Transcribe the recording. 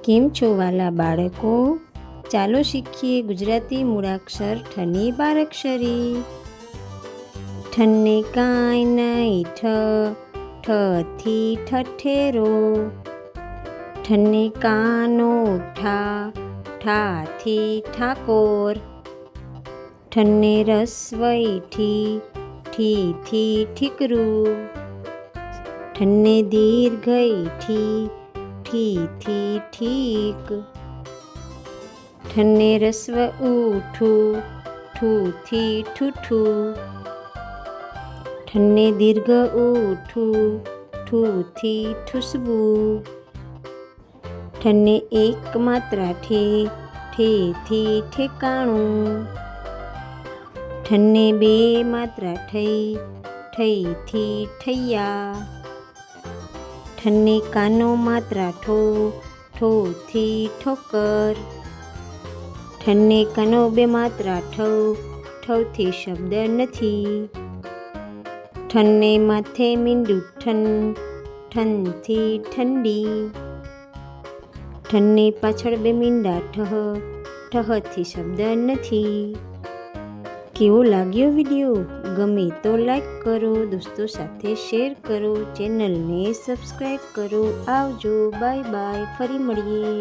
કેમ છો વાલા બાળકો? ચાલો શીખીએ ગુજરાતી મૂળાક્ષર ઠની બારાક્ષરી. ઠને કાંઈ નહીં ઠથી ઠઠેરો. ઠને કાનો ઠાથી ઠાકોર. ઠને રસવઈ ઠીથી ઠીકરું. ઠને દીર્ઘઈ ઠીથી ઠીક. ઠને રસ્વ ઠૂથી ઠૂઠું. ઠને દીર્ઘ ઠૂથી ઠૂસવું. ઠને એક માત્રા ઠેથી ઠેકાણું. ઠને બે માત્રા ઠઈથી ઠૈયા. ઠને કાનો માત્રા ઠોથી ઠોકર. ઠને કાનો બે માત્રા ઠથી શબ્દ નથી. ઠને માથે મીંડું ઠનથી ઠંડી. ઠને પાછળ બે મીંડા ઠહથી શબ્દ નથી. કેવો લાગ્યો વિડીયો? ગમે તો લાઈક કરો, દોસ્તો સાથે શેર કરો, ચેનલને સબસ્ક્રાઈબ કરો. આવજો, બાય બાય, ફરી મળીએ.